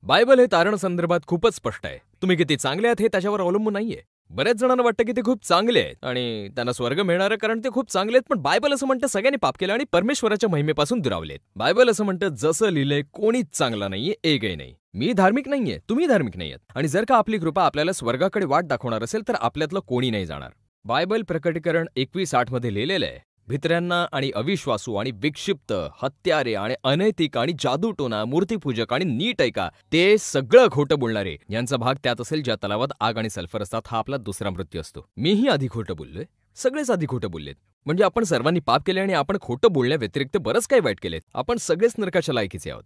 Bible हे तारण संदर्भात खूपच स्पष्ट आहे. तुम्ही किती चांगले आहात हे त्याच्यावर अवलंबून नाहीये. बऱ्याच जणांना वाटतं की ते खूप चांगले आहेत आणि त्यांना स्वर्ग मिळणार आहे कारण ते खूप चांगले आहेत, पण बायबल असं म्हणतं सगळ्यांनी पाप केलं आणि परमेश्वराच्या महिमेपासून दुरावलेत. बायबल असं म्हणतं जसं लिहिलंय कोणीच चांगला नाहीये, एकही नाही. मी धार्मिक नाहीये, तुम्ही धार्मिक नाहीयेत आणि जर का आपली कृपा आपल्याला स्वर्गाकडे वाट दाखवणार असेल तर आपल्यातलं कोणी नाही जाणार. बायबल प्रकटीकरण 21:8 मध्ये लिहिलेलं आहे, भित्र्यांना आणि अविश्वासू आणि विक्षिप्त, हत्यारे आणि अनैतिक आणि जादूटोना, मूर्तीपूजक आणि नीट ऐका, ते सगळं खोटं बोलणारे यांचा भाग त्यात असेल ज्या तलावात आग आणि सल्फर असतात. हा आपला दुसरा मृत्यू असतो. मीही आधी खोटं बोललोय, सगळेच आधी खोटं बोललेत. म्हणजे आपण सर्वांनी पाप केले आणि आपण खोटं बोलण्या व्यतिरिक्त बरंच काही वाईट केलेत. आपण सगळेच नरकाच्या लायकीचे आहोत.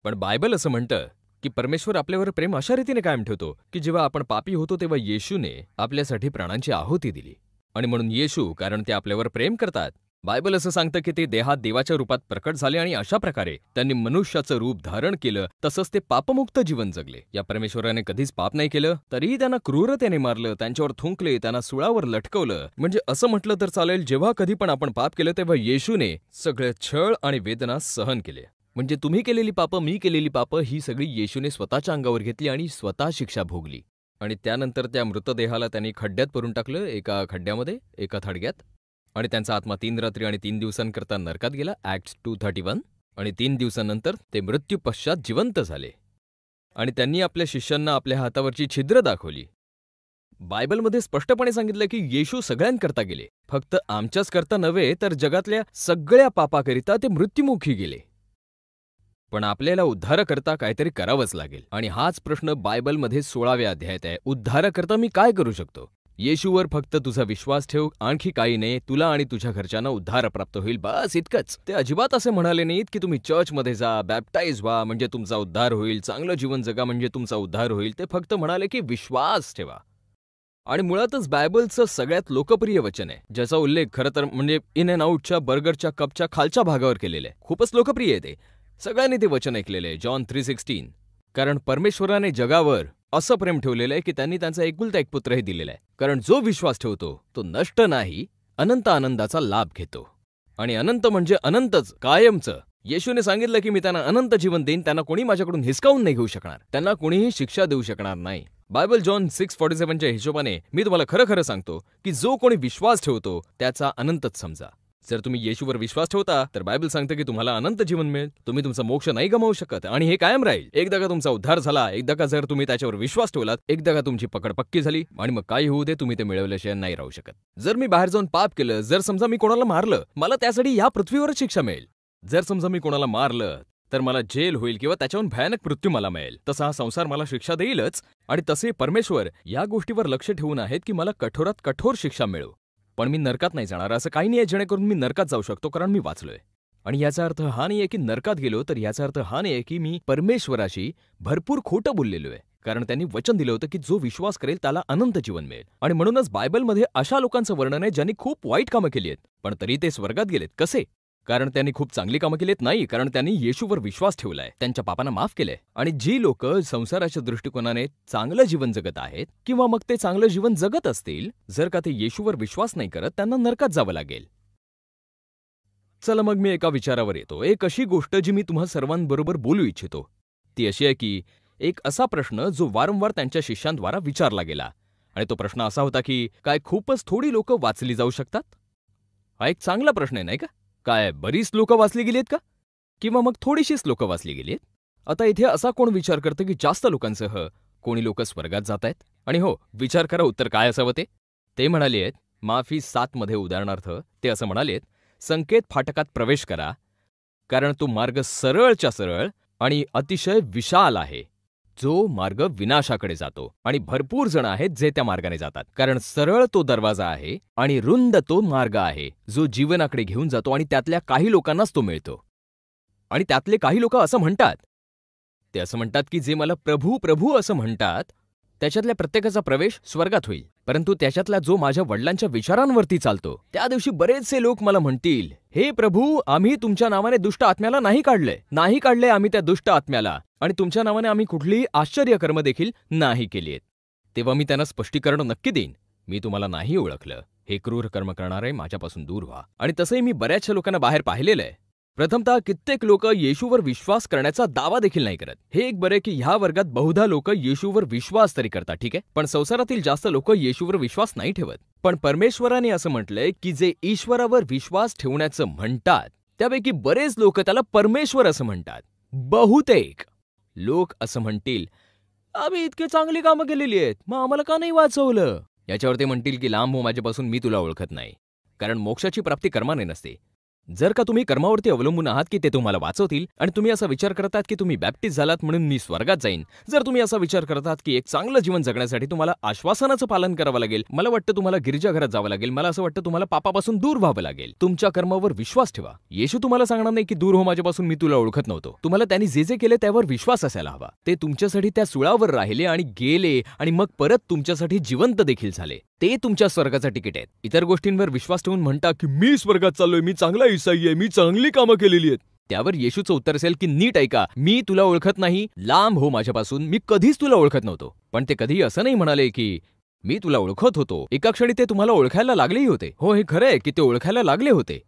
पण बायबल असं म्हणतं की परमेश्वर आपल्यावर प्रेम अशा रीतीने कायम ठेवतो की जेव्हा आपण पापी होतो तेव्हा येशूने आपल्यासाठी प्राणांची आहुती दिली. आणि म्हणून येशू, कारण ते आपल्यावर प्रेम करतात, बायबल असं सांगतं की ते देहात देवाच्या रूपात प्रकट झाले आणि अशा प्रकारे त्यांनी मनुष्याचं रूप धारण केलं. तसंच ते पापमुक्त जीवन जगले. या परमेश्वराने कधीच पाप नाही केलं, तरीही त्यांना क्रूरतेने मारलं, त्यांच्यावर थुंकले, त्यांना सुळावर लटकवलं. म्हणजे असं म्हटलं तर चालेल, जेव्हा कधी पण आपण पाप केलं तेव्हा येशूने सगळे छळ आणि वेदना सहन केले. म्हणजे तुम्ही केलेली पापं, मी केलेली पापं ही सगळी येशूने स्वतःच्या अंगावर घेतली आणि स्वतः शिक्षा भोगली. आणि त्यानंतर त्या मृतदेहाला त्यांनी खड्ड्यात पुरून टाकलं, एका खड्ड्यामध्ये, एका थडग्यात. आणि त्यांचा आत्मा 3 रात्री आणि 3 दिवसांकरता नरकात गेला, ॲक्ट्स 2:31. आणि 3 दिवसांनंतर ते मृत्यू पश्चात जिवंत झाले. आणि त्यांनी आपल्या शिष्यांना आपल्या हातावरची छिद्र दाखवली. बायबलमध्ये स्पष्टपणे सांगितलं की येशू सगळ्यांकरता गेले, फक्त आमच्याच करता नव्हे तर जगातल्या सगळ्या पापाकरिता ते मृत्युमुखी गेले. पण आपल्याला उद्धारकर्ता काहीतरी करावंच लागेल. आणि हाच प्रश्न बायबलमध्ये 16व्या अध्यायात आहे. उद्धारकर्ता मी काय करू शकतो? येशूवर फक्त तुझा विश्वास ठेव, आणखी काही नाही. तुला आणि तुझ्या घरच्यांना उद्धार प्राप्त होईल, बस इतकंच. ते अजिबात असे म्हणाले नाहीत की तुम्ही चर्चमध्ये जा, बॅप्टाइज व्हा म्हणजे तुमचा उद्धार होईल, चांगलं जीवन जगा म्हणजे तुमचा उद्धार होईल. ते फक्त म्हणाले की विश्वास ठेवा. आणि मुळातच बायबलचं सगळ्यात लोकप्रिय वचन आहे, ज्याचा उल्लेख खरं तर म्हणजे इन अँड आउटच्या बर्गरच्या कपच्या खालच्या भागावर केलेला आहे. खूपच लोकप्रिय आहे ते. सगळ्यांनी ते वचन ऐकलेलं आहे, जॉन 3:16. कारण परमेश्वराने जगावर असं प्रेम ठेवलेलं आहे की त्यांनी त्यांचा एकुलता एक पुत्रही दिलेला आहे. कारण जो विश्वास ठेवतो तो नष्ट नाही, अनंत आनंदाचा लाभ घेतो. आणि अनंत म्हणजे अनंतच, कायमचं. येशूने सांगितलं की मी त्यांना अनंत जीवन देईन, त्यांना कोणी माझ्याकडून हिसकावून नाही घेऊ शकणार, त्यांना कोणीही शिक्षा देऊ शकणार नाही. बायबल जॉन 6:47च्या हिशोबाने मी तुम्हाला खरं खरं सांगतो की जो कोणी विश्वास ठेवतो त्याचा अनंतच समजा. जर तुम्ही येशूवर विश्वास ठेवता तर बायबल सांगतं की तुम्हाला अनंत जीवन मिळेल. तुम्ही तुमचा मोक्ष नाही गमावू शकत आणि हे कायम राहील. एकदा का तुमचा उद्धार झाला, एकदा का जर तुम्ही त्याच्यावर विश्वास ठेवलात, एकदा का तुमची पकड पक्की झाली आणि मग काही होऊ दे, तुम्ही ते मिळवल्याशिवाय नाही राहू शकत. जर मी बाहेर जाऊन पाप केलं, जर समजा मी कोणाला मारलं, मला त्यासाठी या पृथ्वीवरच शिक्षा मिळेल. जर समजा मी कोणाला मारलं तर मला जेल होईल किंवा त्याच्याहून भयानक मृत्यू मला मिळेल. तसा हा संसार मला शिक्षा देईलच. आणि तसे परमेश्वर या गोष्टीवर लक्ष ठेवून आहेत की मला कठोरात कठोर शिक्षा मिळो. पण मी नरकात नाही जाणार, असं काही नाहीये जेणेकरून मी नरकात जाऊ शकतो, कारण मी वाचलोय. आणि याचा अर्थ हा नाहीये की नरकात गेलो, तर याचा अर्थ हा नाहीये की मी परमेश्वराशी भरपूर खोटं बोललेलो आहे. कारण त्यांनी वचन दिलं होतं की जो विश्वास करेल त्याला अनंत जीवन मिळेल. आणि म्हणूनच बायबलमध्ये अशा लोकांचं वर्णन आहे ज्यांनी खूप वाईट कामं केली आहेत, पण तरी ते स्वर्गात गेलेत. कसे? कारण त्यांनी खूप चांगली कामं केलीत? नाही, कारण त्यांनी येशूवर विश्वास ठेवलाय, त्यांच्या पापांना माफ केलंय. आणि जी लोक संसाराच्या दृष्टिकोनाने चांगलं जीवन जगत आहेत किंवा मग ते चांगलं जीवन जगत असतील, जर का ते येशूवर विश्वास नाही करत, त्यांना नरकात जावं लागेल. चला मग मी एका विचारावर येतो. एक अशी गोष्ट जी मी तुम्हा सर्वांबरोबर बोलू इच्छितो ती अशी आहे की एक असा प्रश्न जो वारंवार त्यांच्या शिष्यांद्वारा विचारला गेला. आणि तो प्रश्न असा होता की काय खूपच थोडी लोक वाचली जाऊ शकतात? हा एक चांगला प्रश्न आहे, नाही का? काय बरीच लोक वाचली गेलीत का? किंवा मग थोडीशीच लोक वाचली गेलीत? आता इथे असा कोण विचार करतं की जास्त लोकांसह कोणी लोक स्वर्गात जात आहेत? आणि हो, विचार करा उत्तर काय असावं ते. ते म्हणाले आहेत, माफी 7 मध्ये उदाहरणार्थ ते असं म्हणालेत, संकेत फाटकात प्रवेश करा, कारण तो मार्ग सरळच्या सरळ आणि अतिशय विशाल आहे, जो मार्ग विनाशाकडे जातो. आणि भरपूर जण आहेत जे त्या मार्गाने जातात. कारण सरळ तो दरवाजा आहे आणि रुंद तो मार्ग आहे जो जीवनाकडे घेऊन जातो, आणि त्यातल्या काही लोकांनाच तो मिळतो. आणि त्यातले काही लोक असं म्हणतात, ते असं म्हणतात की जे मला प्रभू प्रभू असं म्हणतात त्याच्यातल्या प्रत्येकाचा प्रवेश स्वर्गात होईल. परंतु त्याच्यातला जो माझ्या वडिलांच्या विचारांवरती चालतो, त्या दिवशी बरेचसे लोक मला म्हणतील, हे प्रभू, आम्ही तुमच्या नावाने दुष्ट आत्म्याला नाही काढले आम्ही त्या दुष्ट आत्म्याला, आणि तुमच्या नावाने आम्ही कुठलीही आश्चर्यकर्म देखील नाही केली आहेत. तेव्हा मी त्यांना स्पष्टीकरण नक्की देईन, मी तुम्हाला नाही ओळखलं, हे क्रूर कर्म करणारे माझ्यापासून दूर व्हा. आणि तसंही मी बऱ्याचशा लोकांना बाहेर पाहिलेलं आहे. प्रथमतः कित्येक लोक येशूवर विश्वास करण्याचा दावा देखील नाही करत. हे एक बरे की ह्या वर्गात बहुधा लोक येशूवर विश्वास तरी करतात, ठीक आहे, पण संसारातील जास्त लोक येशूवर विश्वास नाही ठेवत. पण परमेश्वराने असं म्हटलंय की जे ईश्वरावर विश्वास ठेवण्याचं म्हणतात त्यापैकी बरेच लोक त्याला परमेश्वर असं म्हणतात. बहुतेक लोक असं म्हणतील, आम्ही इतकी चांगली कामं केलेली आहेत, मग आम्हाला का नाही वाचवलं? याच्यावर ते म्हणतील की लांब हो माझ्यापासून, मी तुला ओळखत नाही. कारण मोक्षाची प्राप्ती कर्माने नसते. जर का तुम्ही कर्मावरती अवलंबून आहात की ते तुम्हाला वाचवतील आणि तुम्ही असा विचार करतात की तुम्ही बॅप्टिस्ट झालात म्हणून मी स्वर्गात जाईन, जर तुम्ही असा विचार करतात की एक चांगलं जीवन जगण्यासाठी तुम्हाला आश्वासनाचं पालन करावं लागेल, मला वाटतं तुम्हाला गिरिजाघरात जावं लागेल, मला असं वाटतं तुम्हाला पापापासून दूर व्हावं लागेल, तुमच्या कर्मावर विश्वास ठेवा. येशू तुम्हाला सांगणार नाही की दूर हो माझ्यापासून, मी तुला ओळखत नव्हतो. तुम्हाला त्यांनी जे जे केले त्यावर विश्वास असायला हवा. ते तुमच्यासाठी त्या सुळावर राहिले आणि गेले आणि मग परत तुमच्यासाठी जिवंत देखील झाले. ते तुमच्या स्वर्गाचं तिकीट आहे. इतर गोष्टींवर विश्वास ठेवून म्हणता की मी स्वर्गात चाललोय, मी चांगला ईसाई आहे, मी चांगली कामं केलेली आहेत. त्यावर येशूचं उत्तर असेल की नीट ऐका, मी तुला ओळखत नाही, लांब हो माझ्यापासून, मी कधीच तुला ओळखत नव्हतो. पण ते कधीही असं नाही म्हणाले की मी तुला ओळखत होतो. एका क्षणी ते तुम्हाला ओळखायला लागलेही होते. हो, हे खरं आहे की ते ओळखायला लागले होते.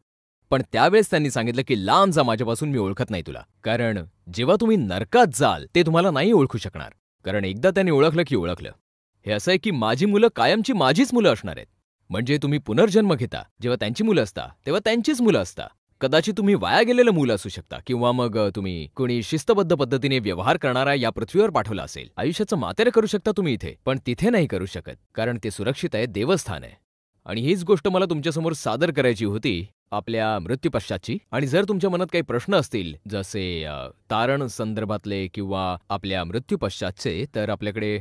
पण त्यावेळेस त्यांनी सांगितलं की लांब जा माझ्यापासून, मी ओळखत नाही तुला. कारण जेव्हा तुम्ही नरकात जाल ते तुम्हाला नाही ओळखू शकणार. कारण एकदा त्यांनी ओळखलं की ओळखलं. हे असं आहे की माझी मुलं कायमची माझीच मुलं असणार आहेत. म्हणजे तुम्ही पुनर्जन्म घेता, जेव्हा त्यांची मुलं असता तेव्हा त्यांचीच मुलं असता. कदाचित तुम्ही वाया गेलेलं मुलं असू शकता, किंवा मग तुम्ही कोणी शिस्तबद्ध पद्धतीने व्यवहार करणारा या पृथ्वीवर पाठवला असेल. आयुष्याचं मातेरं करू शकता तुम्ही इथे, पण तिथे नाही करू शकत, कारण ते सुरक्षित आहे, देवस्थान आहे. आणि हीच गोष्ट मला तुमच्यासमोर सादर करायची होती आपल्या मृत्यूपश्चातची. आणि जर तुमच्या मनात काही प्रश्न असतील, जसे तारण संदर्भातले किंवा आपल्या मृत्यूपश्चातचे, तर आपल्याकडे